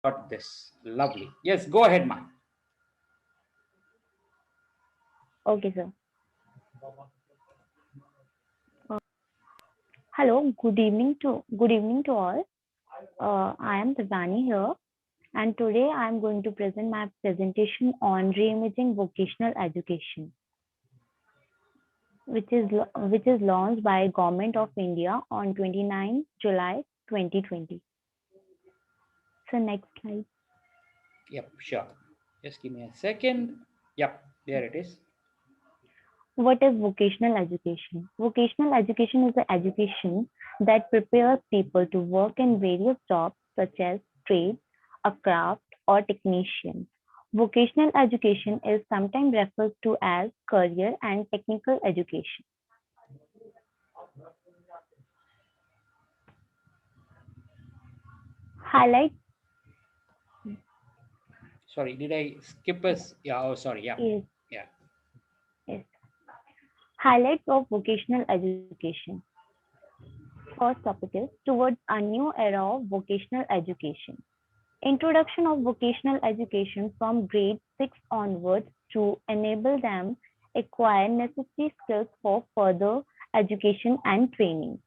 got this. Lovely. Yes, go ahead, ma. Okay, sir. Uh, Hello, good evening to all. I am Divyani here, and today I am going to present my presentation on reimaging vocational education, which is launched by Government of India on 29 July 2020. So next slide. Yep, sure. Just give me a second. Yep, there it is. What is vocational education? Vocational education is the education that prepares people to work in various jobs such as trade, a craft, or technician. Vocational education is sometimes referred to as career and technical education. Highlight Sorry, did I skip us? Yeah, oh, sorry. Yeah, is, yeah. is highlights of vocational education. First topic is towards a new era of vocational education. Introduction of vocational education from grade 6 onwards to enable them acquire necessary skills for further education and training.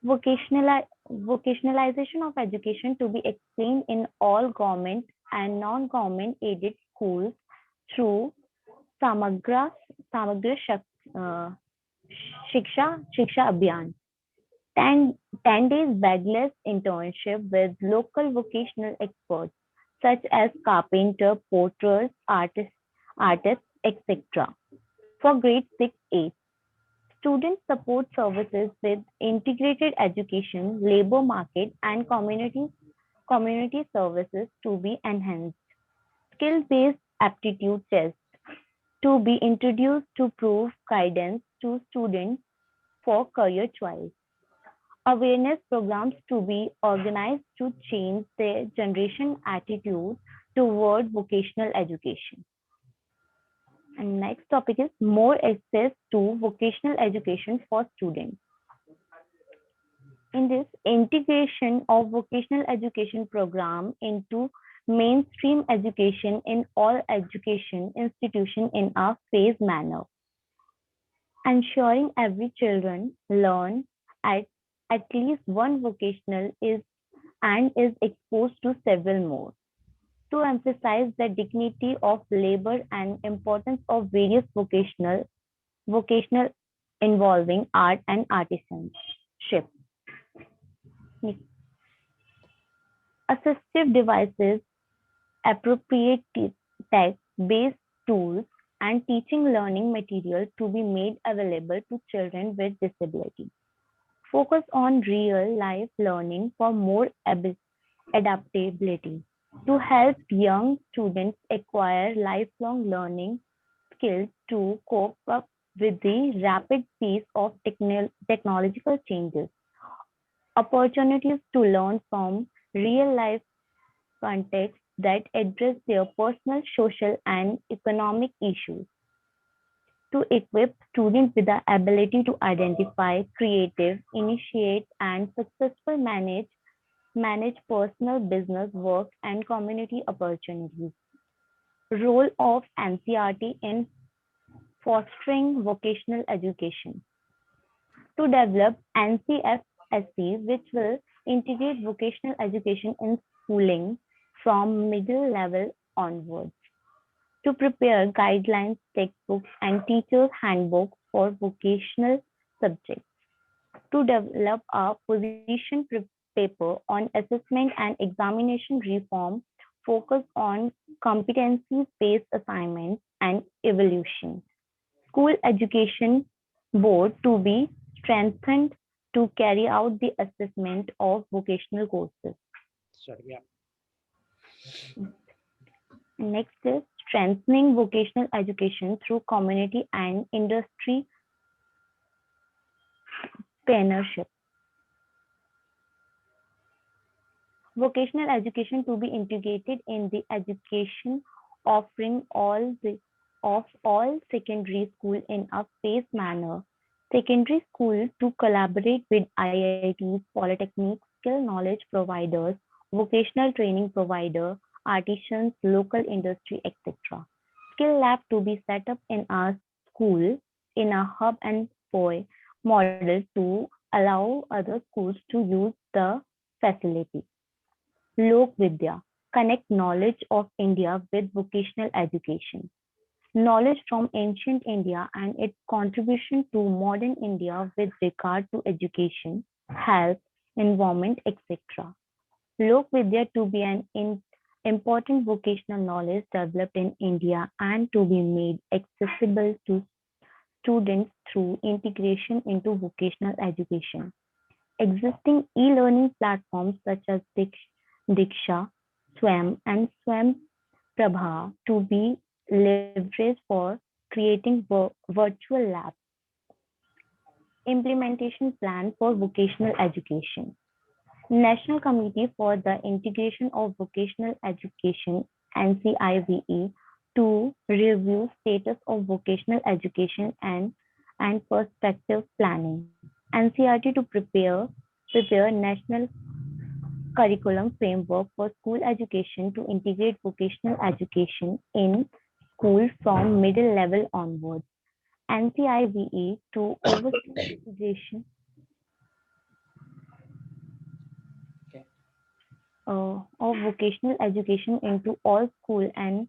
Vocationalization of education to be explained in all government and non-government aided schools through Samagra, Samagra uh, Shiksha Abhiyan. 10 days begless internship with local vocational experts such as carpenter, porters, artists, etc. For grade 6 8, student support services with integrated education, labor market, and community services to be enhanced. Skill-based aptitude tests to be introduced to prove guidance to students for career choice. Awareness programs to be organized to change their generation attitude toward vocational education. And next topic is more access to vocational education for students. In this, integration of vocational education program into mainstream education in all education institutions in a phased manner, ensuring every children learn at least one vocational is and is exposed to several more. To emphasize the dignity of labor and importance of various vocational involving art and artisanship. Assistive devices, appropriate text-based tools, and teaching learning material to be made available to children with disability. Focus on real life learning for more adaptability to help young students acquire lifelong learning skills to cope up with the rapid pace of technological changes, opportunities to learn from real life contexts that address their personal, social, and economic issues, to equip students with the ability to identify, creative, initiate, and successfully manage personal business work and community opportunities. Role of NCRT in fostering vocational education. To develop NCFSC, which will integrate vocational education in schooling from middle level onwards. To prepare guidelines, textbooks, and teachers' handbooks for vocational subjects. To develop a position paper on assessment and examination reform focused on competencies-based assignments and evaluation. School Education Board to be strengthened to carry out the assessment of vocational courses. Sorry, yeah. Next is strengthening vocational education through community and industry partnership. Vocational education to be integrated in the education offering of all secondary school in a phased manner. Secondary school to collaborate with IITs, polytechnics, skill knowledge providers, vocational training provider, artisans, local industry, etc. Skill lab to be set up in our school in a hub and spoke model to allow other schools to use the facility. Lok Vidya connect knowledge of India with vocational education. Knowledge from ancient India and its contribution to modern India with regard to education, health, environment, etc. Lok Vidya to be an important vocational knowledge developed in India and to be made accessible to students through integration into vocational education. Existing e-learning platforms such as Diksha, Swam, and Swam Prabha to be leveraged for creating virtual labs. Implementation plan for vocational education. National Committee for the Integration of Vocational Education (NCIVE) to review status of vocational education and perspective planning. NCRT to prepare national curriculum framework for school education to integrate vocational education in schools from middle level onwards. NCIVE to oversee integration Okay. of vocational education into all school and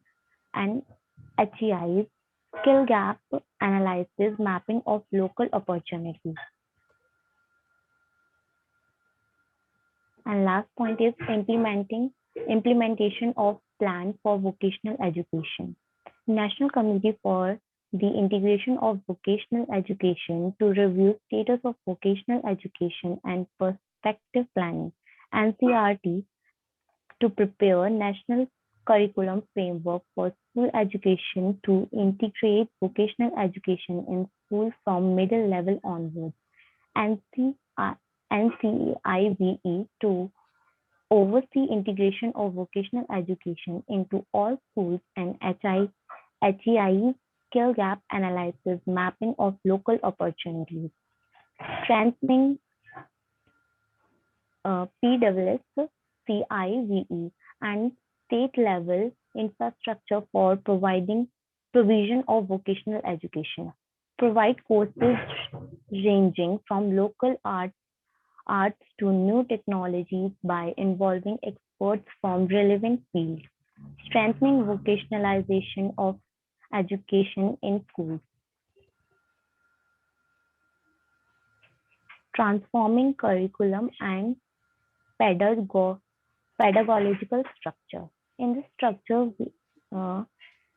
HEIs, skill gap analysis, mapping of local opportunities. And last point is implementation of plan for vocational education. National Committee for the Integration of Vocational Education to review status of vocational education and perspective planning. NCRT to prepare national curriculum framework for school education to integrate vocational education in schools from middle level onwards. NCIVE to oversee integration of vocational education into all schools and HEI skill gap analysis mapping of local opportunities, strengthening PWS, CIVE, and state level infrastructure for provision of vocational education. Provide courses ranging from local arts to new technologies by involving experts from relevant fields. Strengthening vocationalization of education in schools. Transforming curriculum and pedagogical structure. In this structure, uh,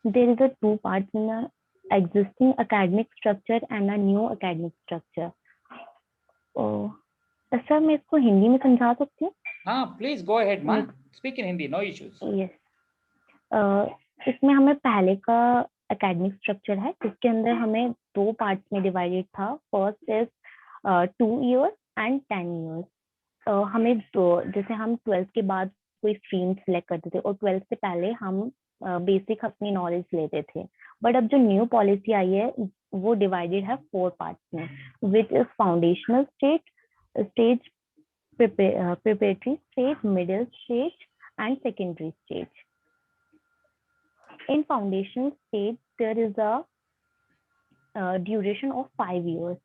there is a two parts in a existing academic structure and a new academic structure. Oh, sir मैं इसको हिंदी में समझा सकती हूँ? हाँ, please go ahead, ma. Speak in Hindi, no issues. Yes. इसमें हमें पहले का एकेडमिक स्ट्रक्चर है जिसके अंदर हमें दो पार्ट्स में डिवाइडेड था. First is 2 years and 10 years. हमें जैसे हम 12th के बाद कोई स्ट्रीम सिलेक्ट करते थे और 12th से पहले हम बेसिक अपनी नॉलेज लेते थे. बट अब जो न्यू पॉलिसी आई है वो डिवाइडेड है 4 पार्ट्स में, which is foundational stage, preparatory stage, middle stage, and secondary stage. In foundation stage, there is a duration of 5 years,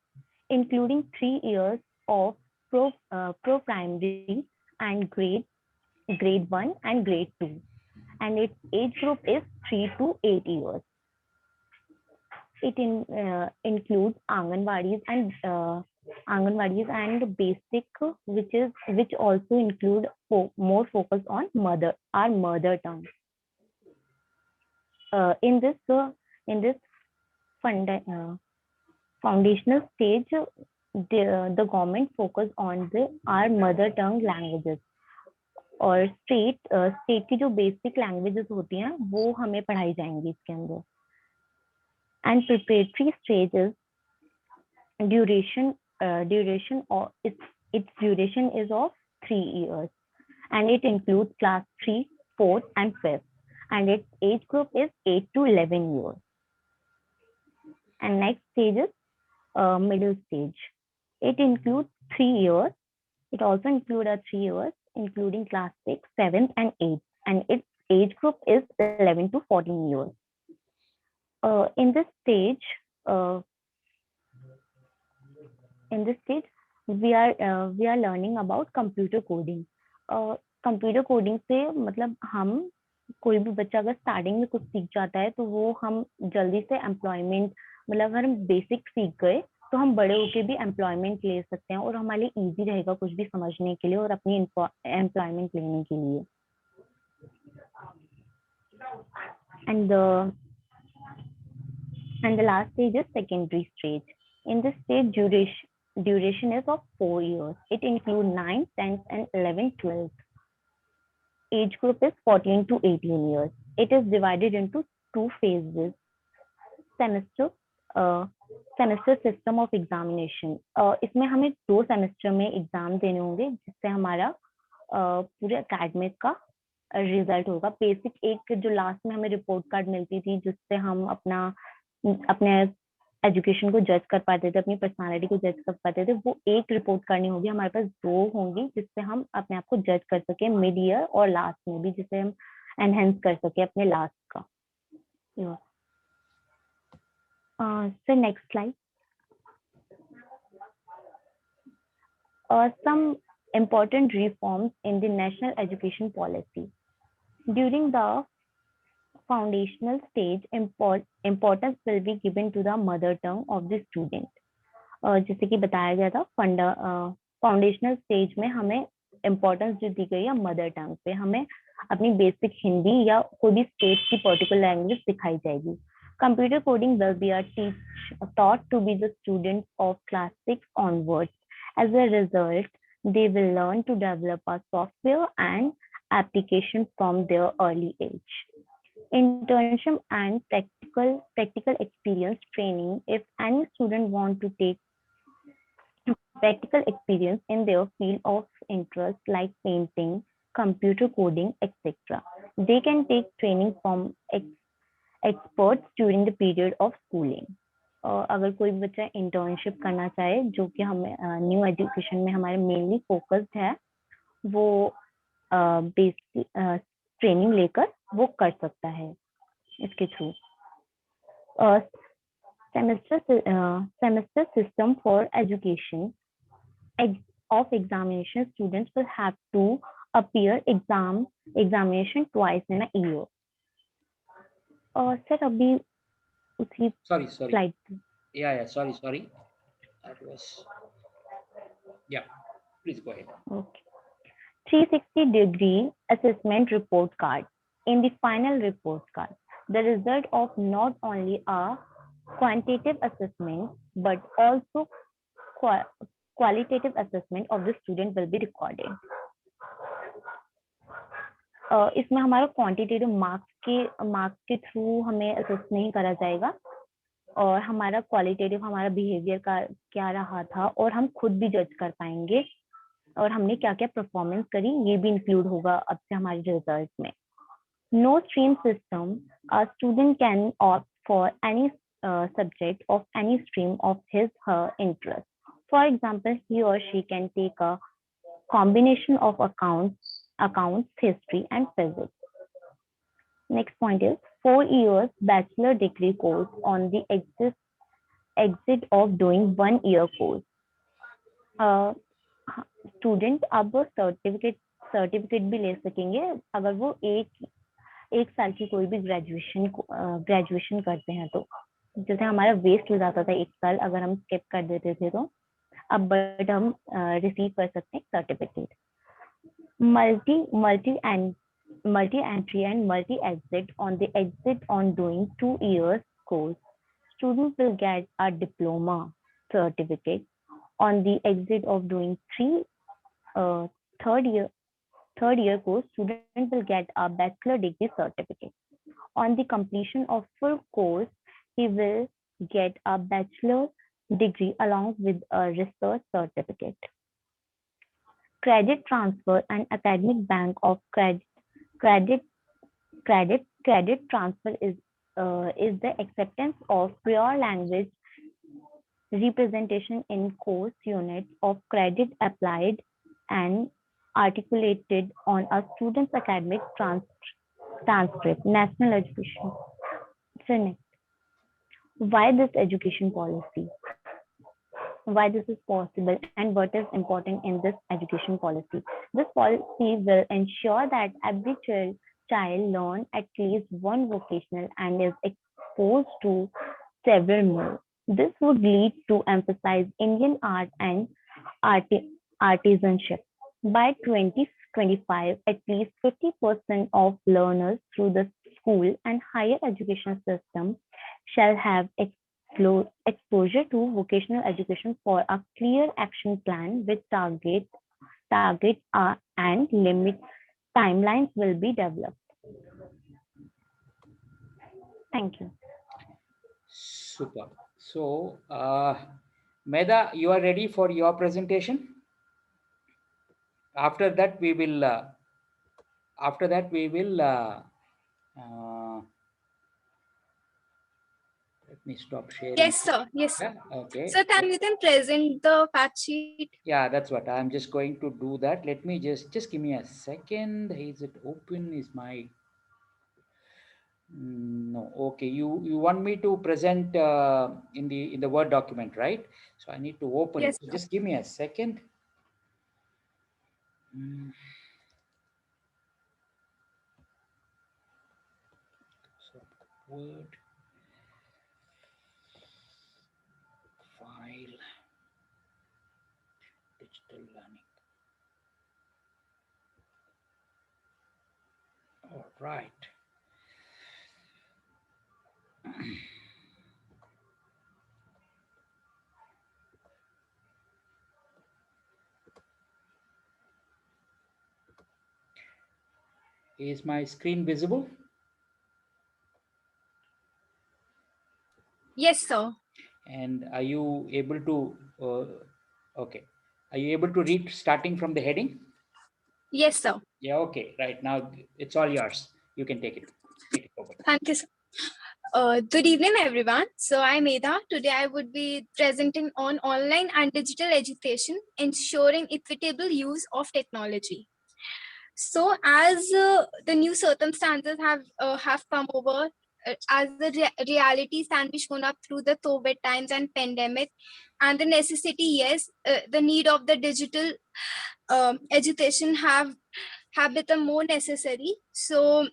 including 3 years of pro-primary and grade 1 and grade 2, and its age group is 3 to 8 years. It includes Anganwadis and basic, which also include more focus on our mother tongue. In this foundational stage, the government focus on our mother tongue languages. और state की जो basic languages होती हैं वो हमें पढ़ाई जाएंगी इसके अंदर. And preparatory stages duration is of 3 years, and it includes class 3, 4th, and 5th, and its age group is 8 to 11 years. And next stage is middle stage. It includes 3 years. It also includes 3 years including class 6, 7th, and 8th, and its age group is 11 to 14 years. In this stage, uh, in this stage, we are learning about computer coding. Computer coding से मतलब हम कोई भी बच्चा अगर starting में कुछ सीख जाता है तो वो हम जल्दी से एम्प्लॉयमेंट मतलब अगर हम बेसिक सीख गए तो हम बड़े होके भी एम्प्लॉयमेंट ले सकते हैं और हमारे लिए इजी रहेगा कुछ भी समझने के लिए और अपनी एम्प्लॉयमेंट लेने के लिए and and the last stage is secondary stage. In this stage, duration is of 4 years. It includes 9, 10th, and 11th, 12th. Age group is 14 to 18 years. It is divided into two phases. Semester, semester system of examination. इसमें हमें 2 semester में exam देने होंगे जिससे हमारा पूरे academic का result होगा. बेसिक एक जो लास्ट में हमें रिपोर्ट कार्ड मिलती थी जिससे हम अपने एजुकेशन को जज कर पाते थे, अपनी पर्सनालिटी को जज कर पाते थे, वो एक रिपोर्ट करनी होगी. हमारे पास 2 होंगी जिससे हम अपने आप को जज कर सके मिड ईयर और लास्ट में भी, जिससे हम एनहेंस कर सके अपने लास्ट का. So next slide. Some important reforms in the national education policy. During the foundational stage, importance will be given to the mother tongue of the student. जैसे कि बताया गया था फाउंडेशनल स्टेज में हमें इम्पोर्टेंस जो दी गई है मदर टंग पे, हमें अपनी बेसिक हिंदी या कोई भी स्टेट की पर्टिकुलर लैंग्वेज सिखाई जाएगी. Computer coding will be taught to be the students of class 6 onwards. As a result, they will learn to develop a software and application from their early age. Internship and practical experience training. If any student want to take practical experience in their field of interest like painting, computer coding, etc., they can take training from experts during the period of schooling. अगर कोई बच्चा internship करना चाहे जो कि हमें new education में हमारे मेनली फोकस्ड है, वो बेसिक ट्रेनिंग लेकर वो कर सकता है इसके through. Semester system for education of examination. Students will have to appear examination twice in a year. Sir, अभी उसी Sorry. slide. Yeah. Sorry. That was. Yeah. Please go ahead. Okay. 360-degree assessment report card. In the final report card, the result of not only a quantitative assessment but also qualitative assessment of the student will be recorded. इसमें हमारा quantitative marks के through हमें assess नहीं करा जाएगा और हमारा qualitative हमारा बिहेवियर का क्या रहा था और हम खुद भी जज कर पाएंगे और हमने क्या क्या परफॉर्मेंस करी ये भी इंक्लूड होगा अब से हमारे रिजल्ट में. No stream system. A student can opt for any subject of any stream of her interest. For example, he or she can take a combination of accounts, history, and physics. Next point is 4 years bachelor degree course on the exit of doing 1 year course. Student अब certificate भी ले सकेंगे अगर वो एक साल की कोई भी ग्रेजुएशन करते हैं तो. जैसे हमारा वेस्ट हो जाता था 1 साल अगर हम स्किप कर देते थे तो अब बट हम रिसीव कर सकते हैं certificate. multi entry and multi exit. On the exit on doing 2 years course, students will get a diploma certificate. On the exit of doing third year course, student will get a bachelor degree certificate. On the completion of full course, he will get a bachelor degree along with a research certificate. Credit transfer and academic bank of credit transfer is the acceptance of pure language representation in course units of credit applied and articulated on a student's academic transcript. National education. So next, why this education policy? Why this is possible and what is important in this education policy. This policy will ensure that every child learn at least one vocational and is exposed to several more. This would lead to emphasize Indian art and arti- artisanship. By 2025, at least 50% of learners through the school and higher education system shall have exposure to vocational education for a clear action plan with target and limit timelines will be developed. Thank you. Super. So, Medha, you are ready for your presentation? After that, we will. After that, we will. Uh, Let me stop sharing. Yes, sir. Yes. Yeah. Okay. Sir, can you then present the fact sheet? Yeah, that's what I'm just going to do. That. Let me just give me a second. Is it open? Is my no? Okay. You want me to present in the Word document, right? So I need to open it. Yes, So sir. just give me a second. Mm, so Word file digital learning. All right. Is my screen visible? Yes, sir. And are you able to? Okay. Are you able to read starting from the heading? Yes, sir. Yeah. Okay. Right now, it's all yours. You can take it. Take it over. Thank you, sir. Good evening, everyone. So I'm Medha. Today I would be presenting on online and digital education, ensuring equitable use of technology. So as the new circumstances have come over, as the realities can be shown up through the COVID times and pandemic, and the necessity, yes, the need of the digital education have become more necessary. So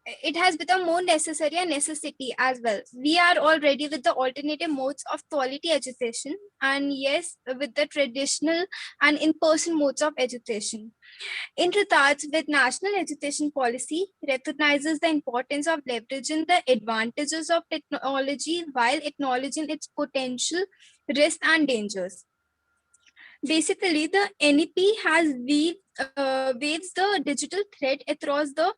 it has become more necessary and necessity as well. We are all ready with the alternative modes of quality education, and yes, with the traditional and in-person modes of education. In regards with national education policy, recognizes the importance of leveraging the advantages of technology while acknowledging its potential risks and dangers. Basically, the NEP has waves the digital thread across the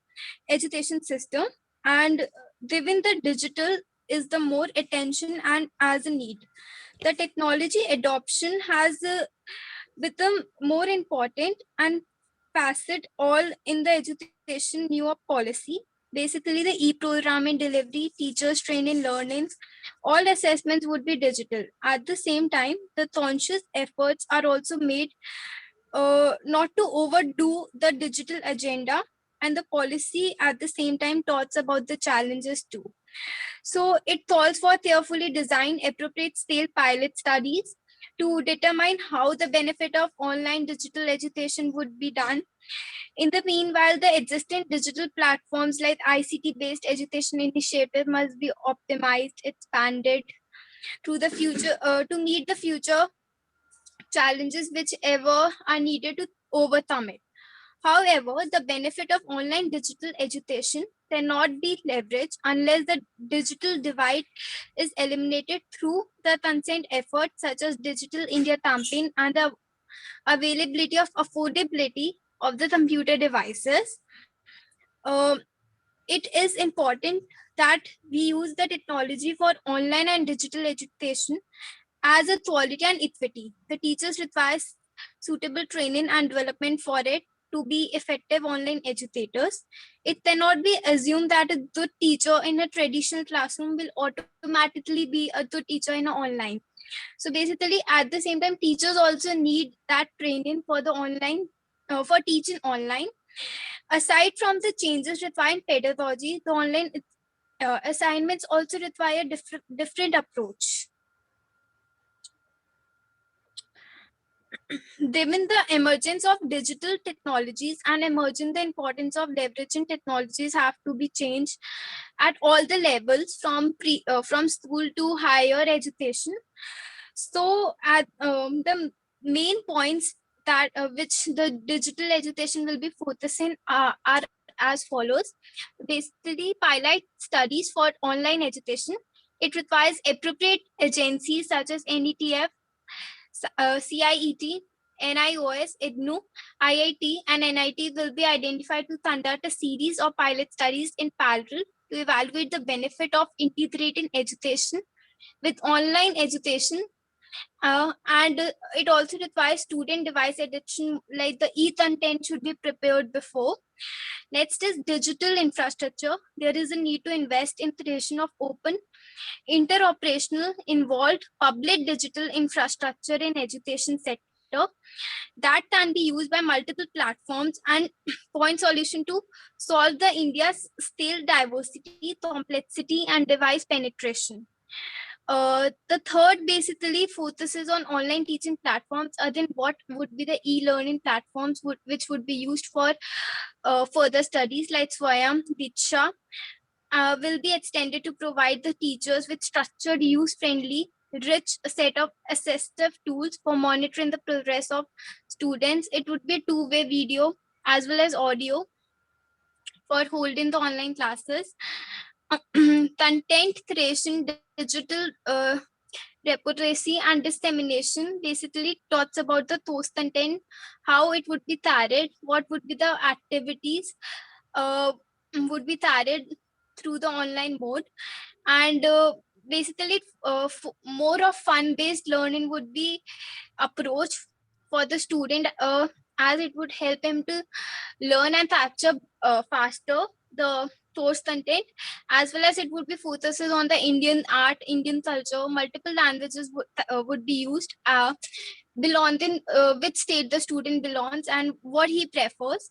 education system, and given the digital is the more attention and as a need. The technology adoption has become more important and facet all in the education new policy. Basically, the e-programming delivery, teachers training, learnings, all assessments would be digital. At the same time, the conscious efforts are also made not to overdo the digital agenda, and the policy at the same time talks about the challenges too. So it calls for carefully designed appropriate scale pilot studies to determine how the benefit of online digital education would be done. In the meanwhile, the existing digital platforms like ICT-based education initiative must be optimized, expanded to the future to meet the future challenges whichever are needed to overcome it. However, the benefit of online digital education cannot be leveraged unless the digital divide is eliminated through the consent efforts such as Digital India campaign and the availability of affordability of the computer devices. Um, it is important that we use the technology for online and digital education as a quality and equity. The teachers require suitable training and development for it to be effective online educators. It cannot be assumed that a good teacher in a traditional classroom will automatically be a good teacher in an online. So basically, at the same time, teachers also need that training for the online. for teaching online. Aside from the changes required in pedagogy, the online assignments also require different approach. Given the emergence of digital technologies and emerging the importance of leveraging technologies have to be changed at all the levels from school to higher education. So at the main points that which the digital education will be focusing are as follows. Basically, pilot studies for online education. It requires appropriate agencies such as NETF, CIET, NIOS, IGNU, IIT, and NIT will be identified to conduct a series of pilot studies in parallel to evaluate the benefit of integrating education with online education. And it also requires student device addiction, like the e-content should be prepared before. Next is digital infrastructure. There is a need to invest in creation of open, interoperational, involved public digital infrastructure in education sector that can be used by multiple platforms and point solution to solve the India's scale diversity, complexity, and device penetration. The third basically focuses on online teaching platforms. Then what would be the e-learning platforms which would be used for further studies, like Swayam, Diksha, will be extended to provide the teachers with structured, use-friendly, rich set of assistive tools for monitoring the progress of students. It would be a two-way video as well as audio for holding the online classes. Content creation, digital repository and dissemination basically talks about the source content, how it would be carried, what would be the activities would be carried through the online mode. And basically more of fun based learning would be approach for the student, as it would help him to learn and capture faster the source content, as well as it would be focuses on the Indian art, Indian culture. Multiple languages would be used, belonging which state the student belongs and what he prefers.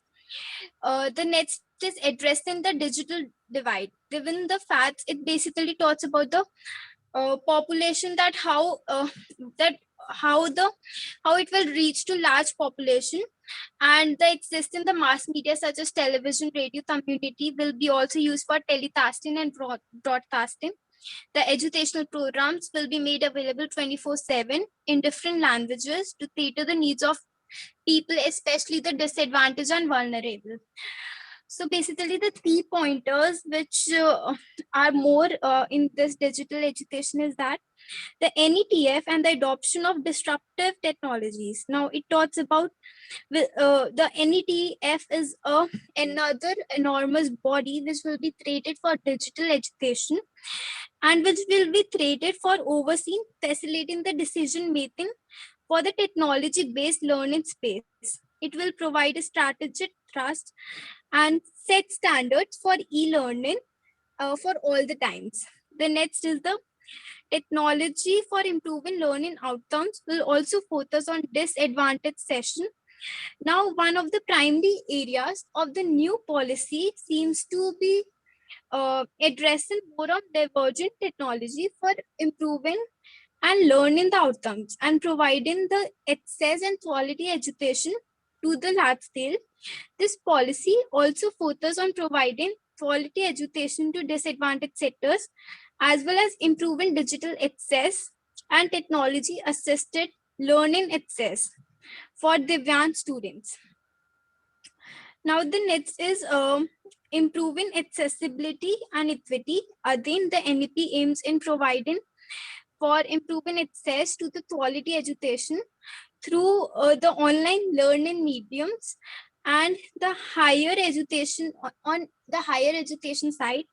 The next is addressing the digital divide. Given the facts, it basically talks about the population, that how the how it will reach to large population, and the exist in the mass media such as television, radio, community will be also used for telecasting and broadcasting. The educational programs will be made available 24/7 in different languages to cater the needs of people, especially the disadvantaged and vulnerable. So basically, the 3 pointers which are more in this digital education is that the NETF and the adoption of disruptive technologies. Now it talks about the NETF is another enormous body which will be created for digital education and which will be created for overseeing, facilitating the decision making for the technology based learning space. It will provide a strategic trust and set standards for e-learning for all the times. The next is the technology for improving learning outcomes will also focus on disadvantaged session. Now, one of the primary areas of the new policy seems to be addressing more on divergent technology for improving and learning the outcomes and providing the access and quality education to the large scale. This policy also focuses on providing quality education to disadvantaged sectors, as well as improving digital access and technology assisted learning access for Divyani students. Now the next is improving accessibility and equity. Again, the NEP aims in providing for improving access to the quality education through the online learning mediums and the higher education. On the higher education side,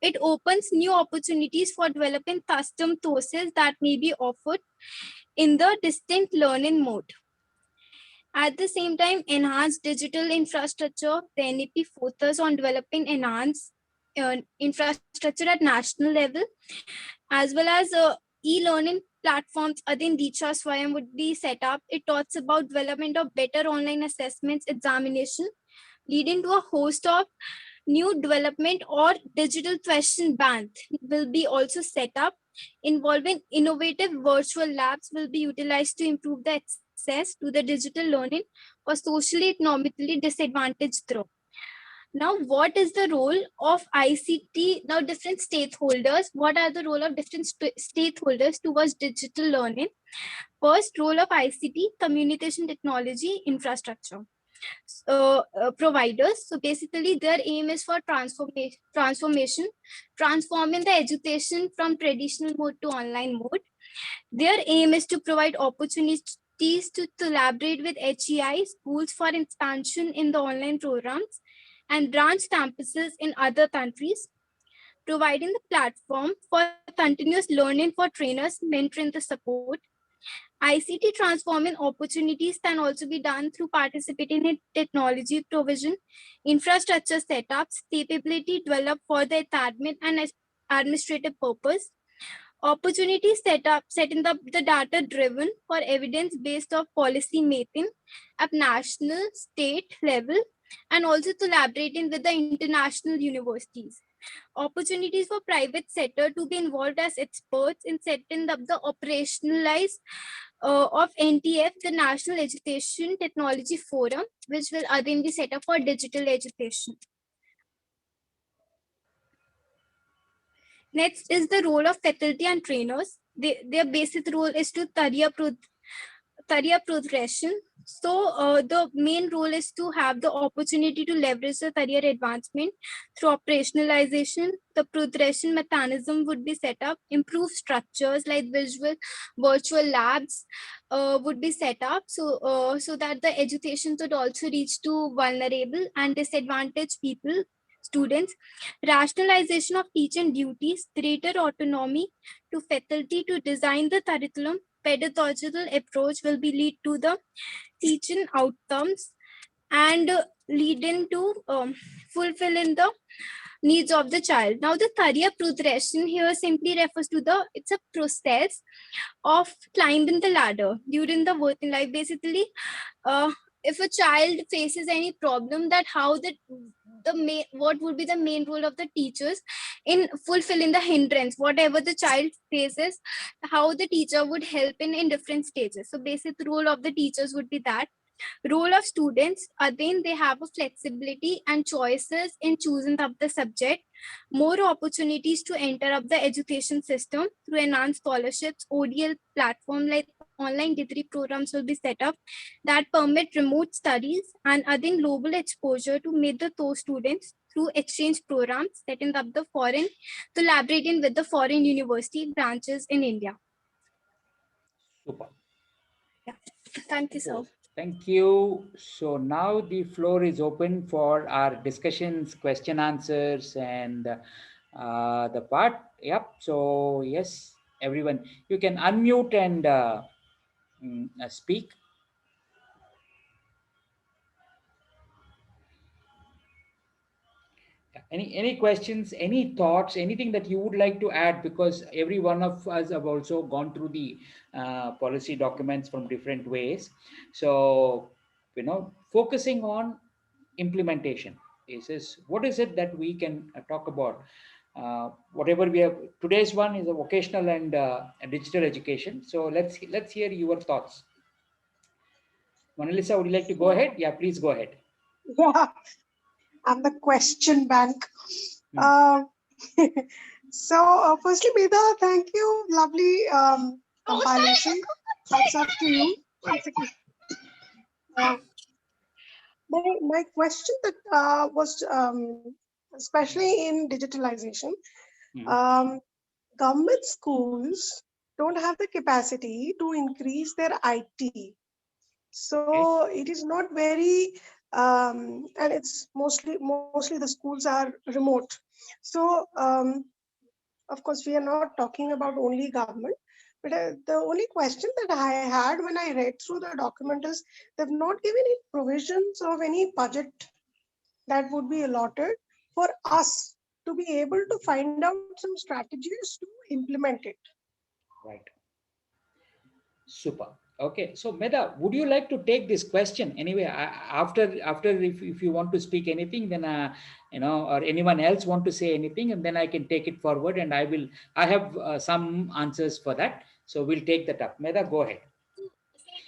it opens new opportunities for developing custom courses that may be offered in the distant learning mode. At the same time, enhanced digital infrastructure, the NEP focuses on developing enhanced infrastructure at national level, as well as e-learning platforms Adin Diksha Swayam would be set up. It talks about development of better online assessments, examination, leading to a host of new development or digital question bank will be also set up, involving innovative virtual labs will be utilized to improve the access to the digital learning for socially economically disadvantaged group. Now, what is the role of ICT? Now, different stakeholders, what are the role of different stakeholders towards digital learning? First, role of ICT, communication technology infrastructure. Providers. So basically, their aim is for transformation, transforming the education from traditional mode to online mode. Their aim is to provide opportunities to collaborate with HEI schools for expansion in the online programs and branch campuses in other countries, providing the platform for continuous learning for trainers, mentoring the support. ICT transforming opportunities can also be done through participating in technology provision, infrastructure setups, capability developed for the academic and administrative purpose, opportunities setting up the data driven for evidence based of policy making at national, state level, and also collaborating with the international universities. Opportunities for private sector to be involved as experts in setting up the operationalize of NTF, the National Education Technology Forum, which will again be set up for digital education. Next is the role of faculty and trainers. Their basic role is to career progression. So the main role is to have the opportunity to leverage the career advancement through operationalization. The progression mechanism would be set up, improved structures like virtual labs would be set up, so that the education could also reach to vulnerable and disadvantaged people, students. Rationalization of teaching duties, greater autonomy to faculty to design the curriculum, pedagogical approach will be lead to the teaching outcomes and leading to fulfilling the needs of the child. Now, the career progression here simply refers to it's a process of climbing the ladder during the working life. Basically, if a child faces any problem, that how what would be the main role of the teachers in fulfilling the hindrance, whatever the child faces, how the teacher would help in different stages. So basic role of the teachers would be that. Role of students, again, they have a flexibility and choices in choosing up the subject, more opportunities to enter up the education system through enhanced scholarships, ODL platform like online degree programs will be set up that permit remote studies and again global exposure to meet those students through exchange programs, setting up the foreign, collaborating with the foreign university branches in India. Super. Yeah. Thank you, sir. Thank you. So now the floor is open for our discussions, question answers, and the part. Yep. So yes, everyone, you can unmute and speak. Any questions, any thoughts, anything that you would like to add? Because every one of us have also gone through the policy documents from different ways. So, focusing on implementation is what is it that we can talk about? Whatever we have, today's one is a vocational and digital education. So let's hear your thoughts. Monalisa, would you like to go ahead? Yeah, please go ahead. Yeah, I'm the question bank. Hmm. Uh, firstly, Medha, thank you. Lovely compilation. That's up to you. One second. My question that was especially in digitalization, Hmm. government schools don't have the capacity to increase their IT. So it is not very, and it's mostly the schools are remote. So of course we are not talking about only government, but the only question that I had when I read through the document is they've not given any provisions of any budget that would be allotted for us to be able to find out some strategies to implement it. Right. Super. Okay. So Medha, would you like to take this question anyway? After if you want to speak anything, then or anyone else want to say anything, and then I can take it forward, and I have some answers for that. So we'll take that up. Medha, go ahead. So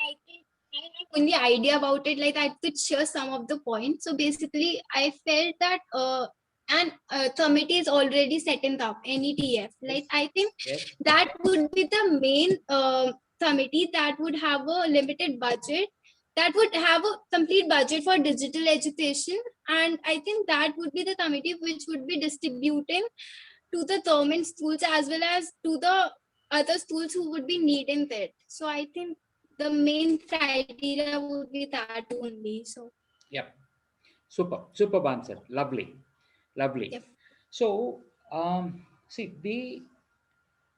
I think I have only idea about it. Like I could share some of the points. So basically, I felt that an committee is already setting up NETF. Like Yes. I think Yes. that would be the main committee that would have a limited budget. That would have a complete budget for digital education, and I think that would be the committee which would be distributing to the government schools as well as to the other schools who would be needing that. So I think the main criteria would be that only. So Yep. Super. Superb answer. Lovely. yeah. Lovely. So see the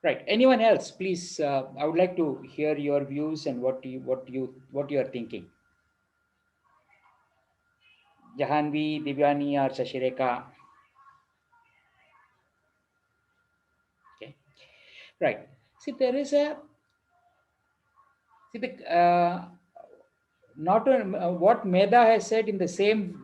right. Anyone else, please? I would like to hear your views and what you are thinking. Jahanvi, Divyani, or Sashireka. Okay. Right. See, there is a see the not what Medha has said in the same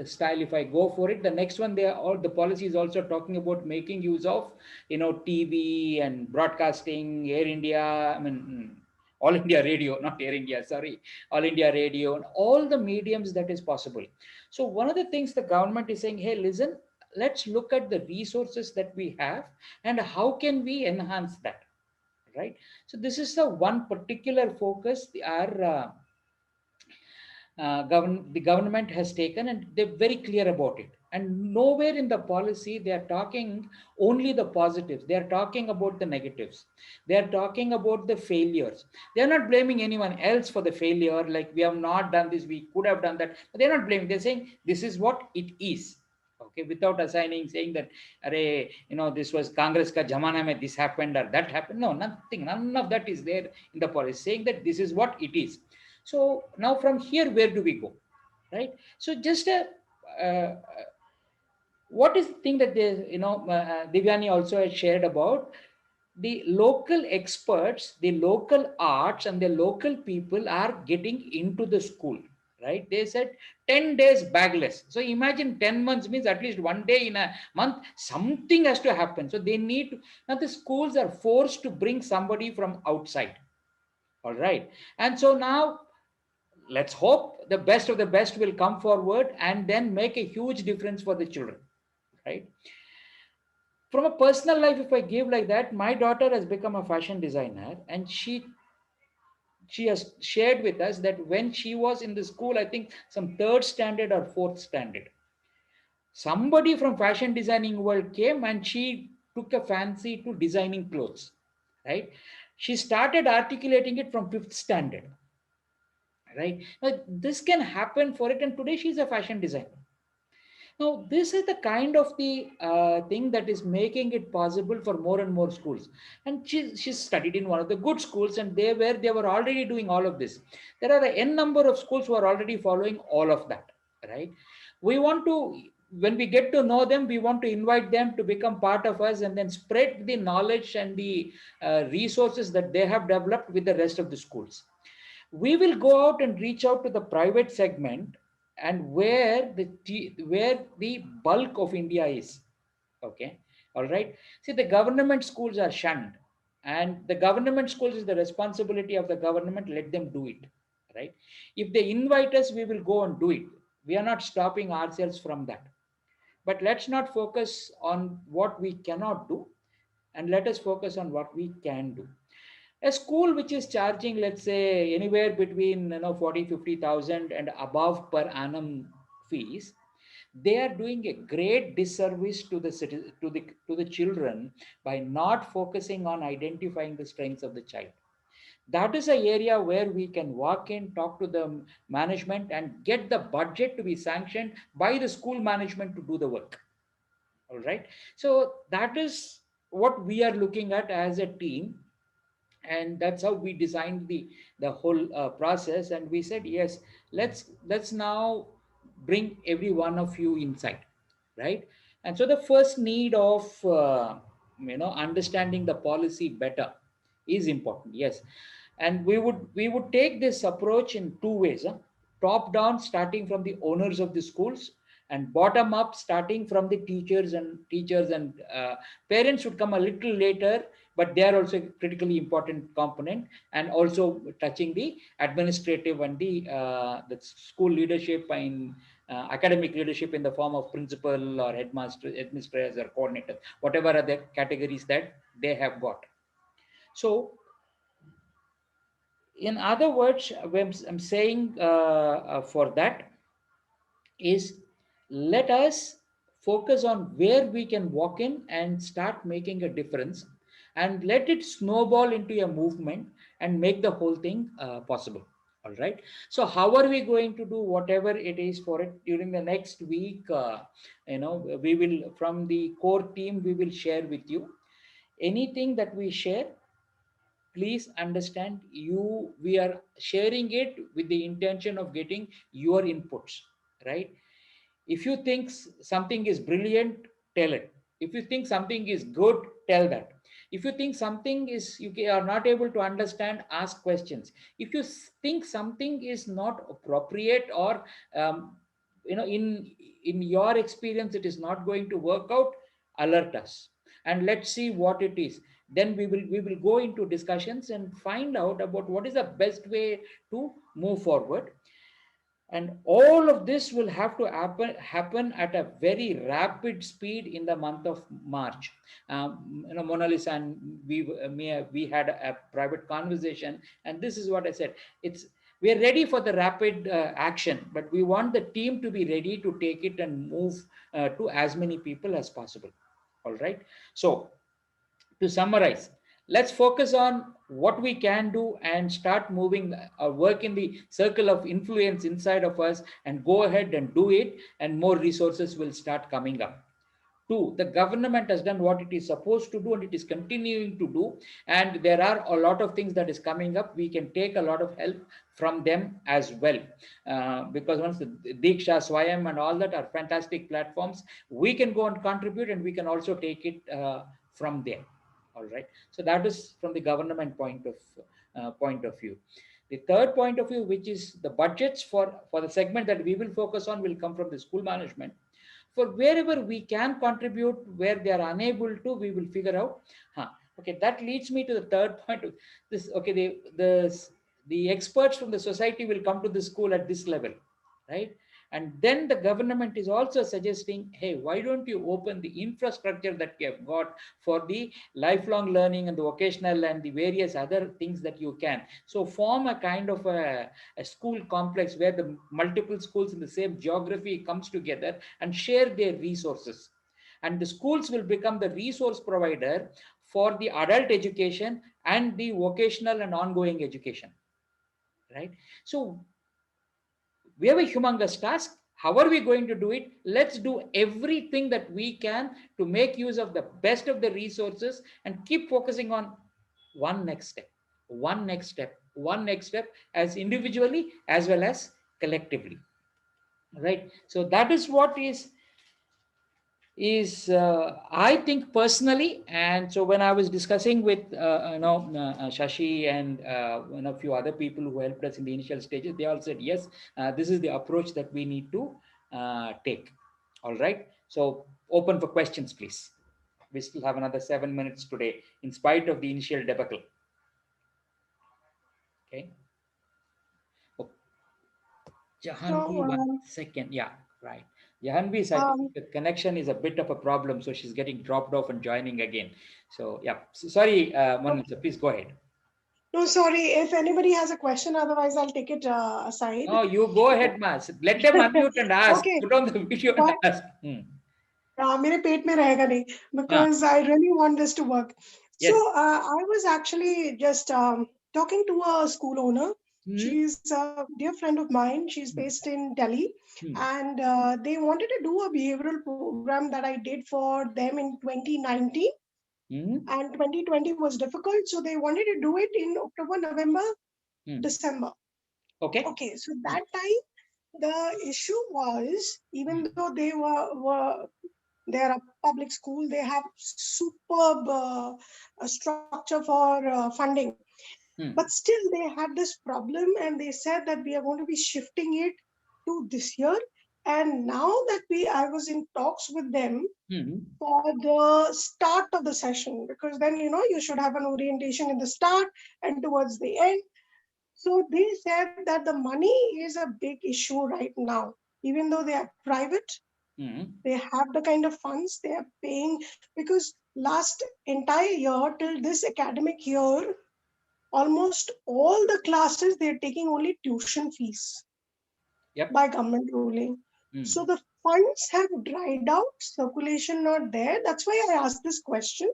style. If I go for it, the next one, they are all the policy is also talking about making use of TV and broadcasting, Air India. I mean, All India Radio, not Air India. Sorry, All India Radio, and all the mediums that is possible. So one of the things the government is saying, hey, listen, let's look at the resources that we have and how can we enhance that, right? So this is the one particular focus our the government has taken, and they're very clear about it. And nowhere in the policy they are talking only the positives. They are talking about the negatives. They are talking about the failures. They are not blaming anyone else for the failure, like we have not done this, we could have done that. But they're not blaming. They're saying this is what it is. Okay, without assigning, saying that, Array, this was Congress ka jamana mein this happened or that happened. No, nothing, none of that is there in the policy, saying that this is what it is. So now from here, where do we go, right? So just uh, what is the thing that Divyani also had shared about the local experts, the local arts, and the local people are getting into the school, right? They said 10 days bagless. So imagine 10 months means at least one day in a month, something has to happen. So they need to, now the schools are forced to bring somebody from outside. All right. And so now let's hope the best of the best will come forward and then make a huge difference for the children, right? From a personal life, if I give like that, my daughter has become a fashion designer, and she has shared with us that when she was in the school, I think some third standard or fourth standard, somebody from fashion designing world came and she took a fancy to designing clothes, right? She started articulating it from fifth standard, right? Now, this can happen for it, and today she's a fashion designer. Now, this is the kind of the thing that is making it possible for more and more schools. And she studied in one of the good schools, and they were already doing all of this. There are a n number of schools who are already following all of that, right? We want to, when we get to know them, we want to invite them to become part of us and then spread the knowledge and the resources that they have developed with the rest of the schools. We will go out and reach out to the private segment, and where the bulk of India is. Okay, all right. See, the government schools are shunned, and the government schools is the responsibility of the government. Let them do it, right? If they invite us, we will go and do it. We are not stopping ourselves from that. But let's not focus on what we cannot do, and let us focus on what we can do. A school which is charging, let's say, anywhere between 40,000-50,000 and above per annum fees, they are doing a great disservice to the children by not focusing on identifying the strengths of the child. That is an area where we can walk in, talk to the management, and get the budget to be sanctioned by the school management to do the work. All right. So that is what we are looking at as a team, and that's how we designed the whole process. And we said, yes, let's now bring every one of you inside, right? And so the first need of understanding the policy better is important. Yes, And we would take this approach in two ways, huh? Top down, starting from the owners of the schools, and bottom up, starting from the teachers and parents would come a little later, but they are also a critically important component, and also touching the administrative and the school leadership and academic leadership in the form of principal or headmaster, administrators or coordinators, whatever are the categories that they have got. So in other words, when I'm saying for that is, let us focus on where we can walk in and start making a difference, and let it snowball into a movement and make the whole thing possible. All right. So how are we going to do whatever it is for it during the next week? We will, from the core team, we will share with you anything that we share. Please understand, we are sharing it with the intention of getting your inputs, right? If you think something is brilliant, tell it. If you think something is good, tell that. If you think something is, are not able to understand, ask questions. If you think something is not appropriate, or um, in your experience it is not going to work out, alert us and let's see what it is. Then we will go into discussions and find out about what is the best way to move forward. And all of this will have to happen at a very rapid speed in the month of March. Mona Lisa and we had a private conversation, and this is what I said. We are ready for the rapid action, but we want the team to be ready to take it and move to as many people as possible. All right. So to summarize, let's focus on what we can do and start moving our work in the circle of influence inside of us, and go ahead and do it, and more resources will start coming up. Two, the government has done what it is supposed to do and it is continuing to do, and there are a lot of things that is coming up. We can take a lot of help from them as well, because once the Diksha, Swayam and all that are fantastic platforms, we can go and contribute, and we can also take it from there. All right. So that is from the government point of view. The third point of view, which is the budgets for the segment that we will focus on, will come from the school management. For wherever we can contribute, where they are unable to, we will figure out. Okay, that leads me to the third point of this. Okay, the experts from the society will come to the school at this level, right? And then the government is also suggesting, hey, why don't you open the infrastructure that you have got for the lifelong learning and the vocational and the various other things that you can. So form a kind of a school complex where the multiple schools in the same geography comes together and share their resources. And the schools will become the resource provider for the adult education and the vocational and ongoing education, right? So we have a humongous task. How are we going to do it? Let's do everything that we can to make use of the best of the resources and keep focusing on one next step, one next step, one next step, as individually as well as collectively. Right. So that is what is I think personally. And so when I was discussing with Shashi and a few other people who helped us in the initial stages, they all said yes, this is the approach that we need to take. All right, so open for questions, please. We still have another 7 minutes today in spite of the initial debacle. Okay. Oh, Jahanvi, So, 1 second. Yeah, right. Jahanvi, I think the connection is a bit of a problem, so she's getting dropped off and joining again. So, yeah. Sorry, Monalisa, please go ahead. no, sorry. If anybody has a question, otherwise I'll take it aside. No, you go ahead, Mas. Let them unmute and ask. Okay, Put on the video and but ask. मेरे पेट में रहेगा नहीं, Ah, because I really want this to work. So yes. I was actually just talking to a school owner. Hmm. She's a dear friend of mine. She's Hmm. based in Delhi, Hmm. and they wanted to do a behavioral program that I did for them in 2019. Hmm. And 2020 was difficult, so they wanted to do it in October, November, Hmm. December. Okay. Okay, so that time the issue was, even though they are a public school, they have superb structure for funding. But still, they had this problem, and they said that we are going to be shifting it to this year. And now that I was in talks with them for the start of the session, because then you should have an orientation in the start and towards the end. So they said that the money is a big issue right now. Even though they are private, they have the kind of funds they are paying, because last entire year till this academic year, almost all the classes they're taking only tuition fees Yep. by government ruling. So the funds have dried out, circulation not there. That's why I asked this question,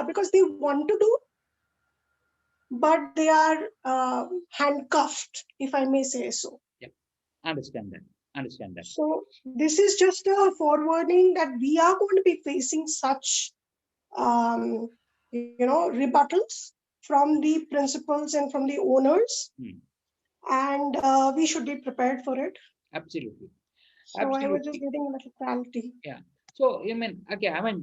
because they want to do, but they are handcuffed, if I may say so. Yep. Understand that. Understand that. So this is just a forwarding that we are going to be facing such rebuttals from the principals and from the owners, and we should be prepared for it. Absolutely. So I was just getting a little clarity. Yeah. So, okay,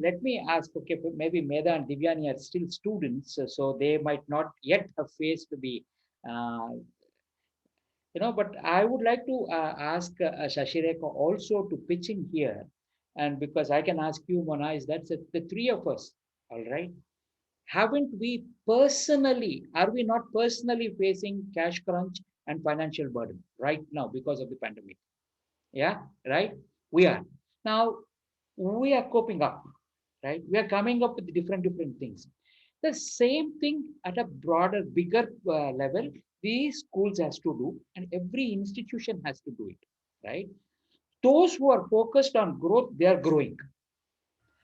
let me ask, okay, maybe Medha and Divyani are still students, so they might not yet have faced the, uh, but I would like to ask Shashireka also to pitch in here. And because I can ask you, Mona, is that the three of us, all right? Haven't we personally, are we not personally facing cash crunch and financial burden right now because of the pandemic? Yeah, right? We are. Now, we are coping up, right? We are coming up with different things. The same thing at a broader, bigger level, the schools has to do, and every institution has to do it, right? Those who are focused on growth, they are growing.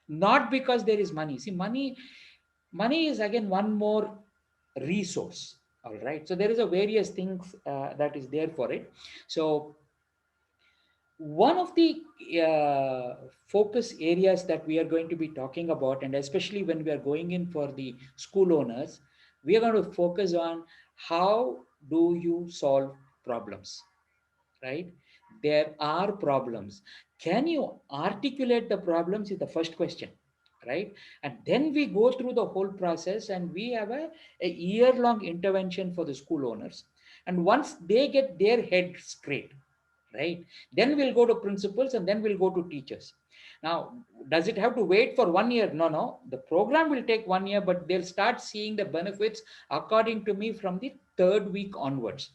Not because there is money. See, money is again one more resource. All right. So there is a various things that is there for it. So one of the focus areas that we are going to be talking about, and especially when we are going in for the school owners, we are going to focus on how do you solve problems, right? There are problems. Can you articulate the problems is the first question, right? And then we go through the whole process, and we have a year-long intervention for the school owners. And once they get their head straight, right, then we'll go to principals, and then we'll go to teachers. Now, does it have to wait for 1 year? No. The program will take 1 year, but they'll start seeing the benefits, according to me, from the third week onwards,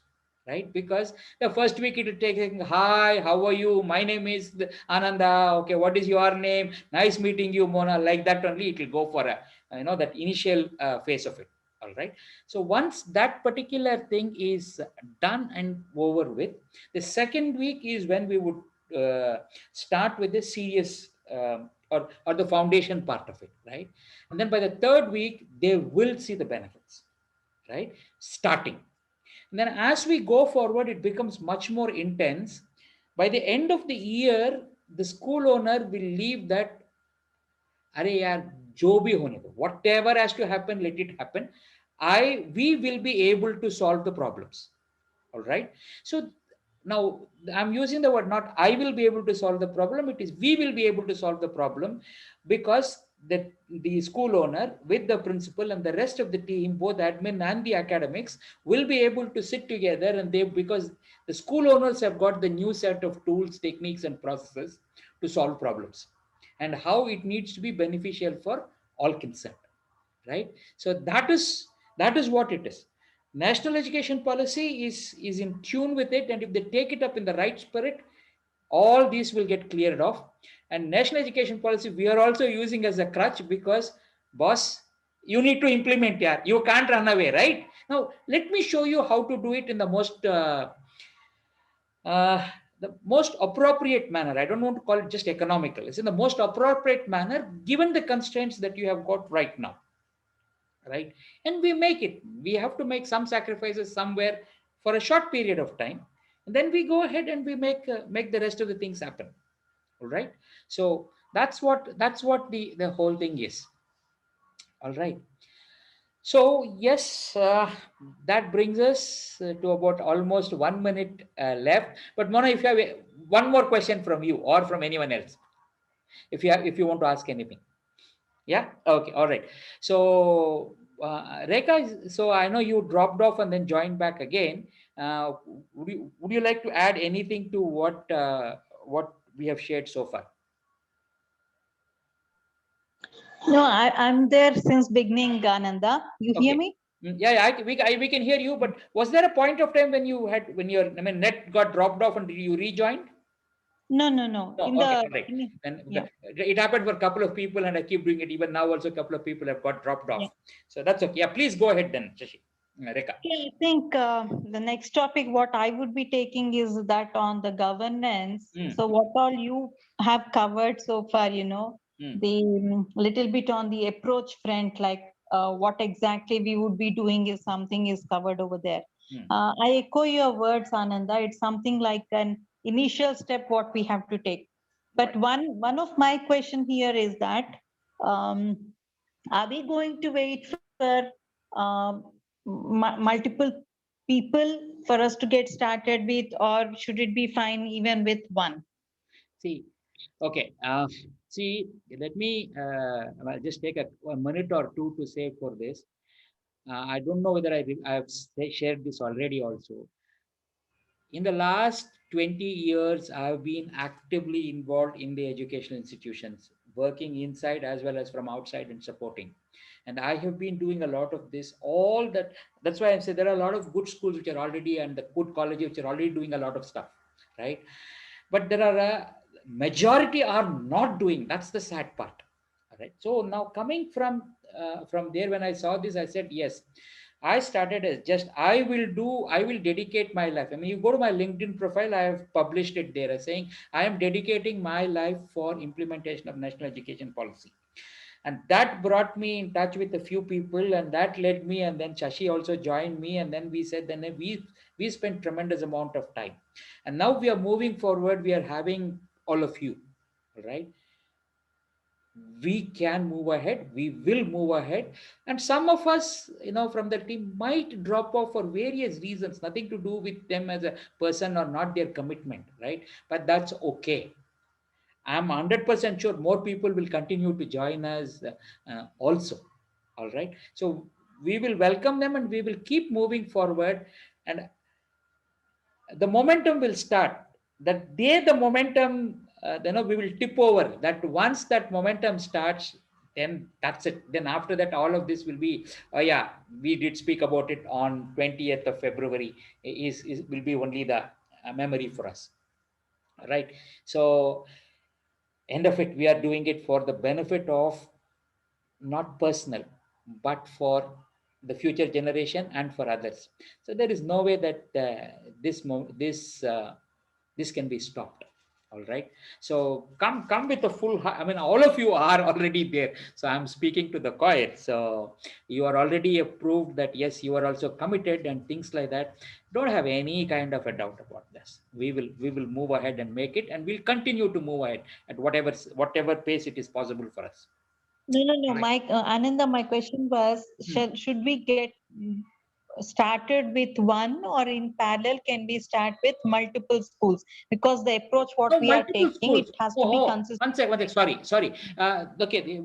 right? Because the first week it will take, hi, how are you? My name is Ananda. Okay, what is your name? Nice meeting you, Mona. Like that only it will go for that initial phase of it. All right. So once that particular thing is done and over with, the second week is when we would start with the serious or the foundation part of it, right? And then by the third week, they will see the benefits, right? Starting. And then as we go forward, it becomes much more intense. By the end of the year, the school owner will leave that, अरे यार जो भी होने दो, whatever has to happen, let it happen. We will be able to solve the problems. All right. So now I'm using the word not I will be able to solve the problem. It is we will be able to solve the problem, because the school owner with the principal and the rest of the team, both admin and the academics, will be able to sit together, and because the school owners have got the new set of tools, techniques, and processes to solve problems, and how it needs to be beneficial for all concerned, right? So that is what it is. National education policy is in tune with it, and if they take it up in the right spirit, all these will get cleared off. And national education policy we are also using as a crutch, because boss, you need to implement, yeah, you can't run away, right? Now let me show you how to do it in the uh, most appropriate manner. I don't want to call it just economical. It's in the most appropriate manner given the constraints that you have got right now, right? And we make it. We have to make some sacrifices somewhere for a short period of time, and then we go ahead and we make the rest of the things happen. All right. So that's what the whole thing is. All right. So yes, that brings us to about almost 1 minute left. But Mona, if you have one more question from you or from anyone else, if you want to ask anything. Yeah. Okay. All right. So Rekha, so I know you dropped off and then joined back again. Would you like to add anything to what we have shared so far? No, I'm there since beginning, Ananda. You hear Okay. me? Yeah, yeah, we can hear you. But was there a point of time when your net got dropped off and you rejoined? No, no, no. No. In Okay. the All right. beginning, And yeah, it happened for a couple of people, and I keep doing it. Even now, also a couple of people have got dropped yeah. off. So that's okay. Yeah, please go ahead then, Shashi. Rekha. Yeah, I think the next topic what I would be taking is that on the governance. Mm, So what all you have covered so far, mm, the little bit on the approach front, like what exactly we would be doing if something is covered over there. mm. I echo your words, Ananda. It's something like an initial step what we have to take. But Right. one of my question here is that um, are we going to wait for um, multiple people for us to get started with, or should it be fine even with one? See, okay. See, let me I'll just take a minute or two to say for this. I don't know whether I have shared this already also. In the last 20 years, I've been actively involved in the educational institutions, working inside as well as from outside and supporting. And I have been doing a lot of this, all that. That's why I say there are a lot of good schools which are already and the good colleges which are already doing a lot of stuff, right? But there are a majority are not doing. That's the sad part. All right. So now coming from there, when I saw this, I said yes. I started as just I will dedicate my life. I mean, you go to my LinkedIn profile, I have published it there as saying I am dedicating my life for implementation of national education policy. And that brought me in touch with a few people, and that led me, and then Shashi also joined me, and then we said, then we spent tremendous amount of time. And now we are moving forward, we are having all of you, right? We can move ahead, we will move ahead. And some of us, from the team might drop off for various reasons, nothing to do with them as a person or not their commitment, right? But that's okay. I'm 100% sure more people will continue to join us also. All right. So we will welcome them and we will keep moving forward. And the momentum will start. That day, the momentum, we will tip over. That once that momentum starts, then that's it. Then after that, all of this will be, oh yeah, we did speak about it on 20th of February, is will be only the memory for us. Right. So end of it, we are doing it for the benefit of not personal, but for the future generation and for others. So there is no way that this can be stopped. All right. So come with a full. I mean, all of you are already there. So I'm speaking to the choir. So you are already approved that yes, you are also committed and things like that. Don't have any kind of a doubt about this. We will move ahead and make it, and we'll continue to move ahead at whatever pace it is possible for us. No, no, no. All right. My Ananda, my question was, Hmm. should we get started with one, or in parallel can we start with multiple schools? Because the approach what No, we are multiple taking, it schools. has to be Oh, consistent. one sec. Sorry. Okay,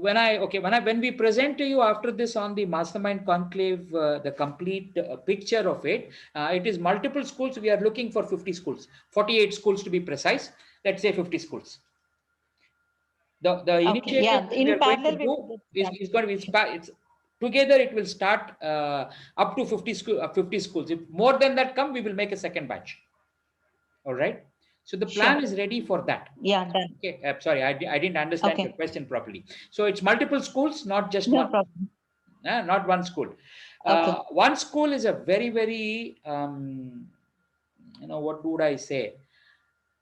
when we present to you after this on the Mastermind Conclave, the complete picture of it, it is multiple schools. We are looking for 50 schools, 48 schools to be precise. Let's say 50 schools. The Okay, initiative yeah. that we In are going to parallel, we do will get is started. going to be it's together. It will start up to 50 schools. If more than that come, we will make a second batch. All right. So the plan Sure. is ready for that. Yeah, done. Okay, sorry, I didn't understand your Okay. question properly. So it's multiple schools, not just No one, problem. not one school. Okay. One school is a very, very, what would I say?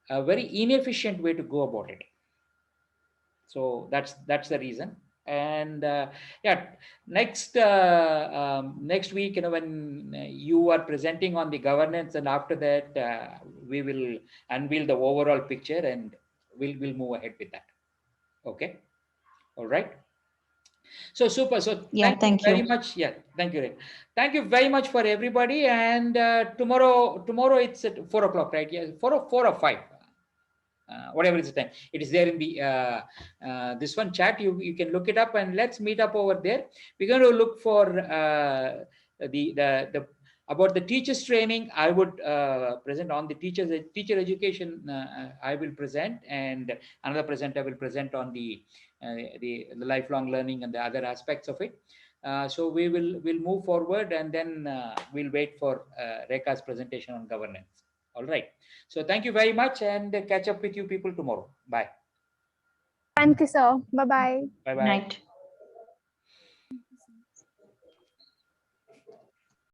A very inefficient way to go about it. So that's the reason. And yeah, next week, when you are presenting on the governance, and after that, we will unveil the overall picture, and we'll move ahead with that. Okay. All right. So super. So Yeah, thank you thank very you. much. Yeah, thank you, Rick. Thank you very much for everybody. And tomorrow it's at 4 o'clock, right? Yeah, 4 or 5. whatever is the time. It is there in the this one chat. You can look it up, and let's meet up over there. We're going to look for the about the teachers training. I would present on the teacher education. I will present, and another presenter will present on the lifelong learning and the other aspects of it. So we'll move forward, and then we'll wait for Rekha's presentation on governance. All right. So thank you very much, and catch up with you people tomorrow. Bye. Thank you, sir. Bye-bye. Bye bye. Night.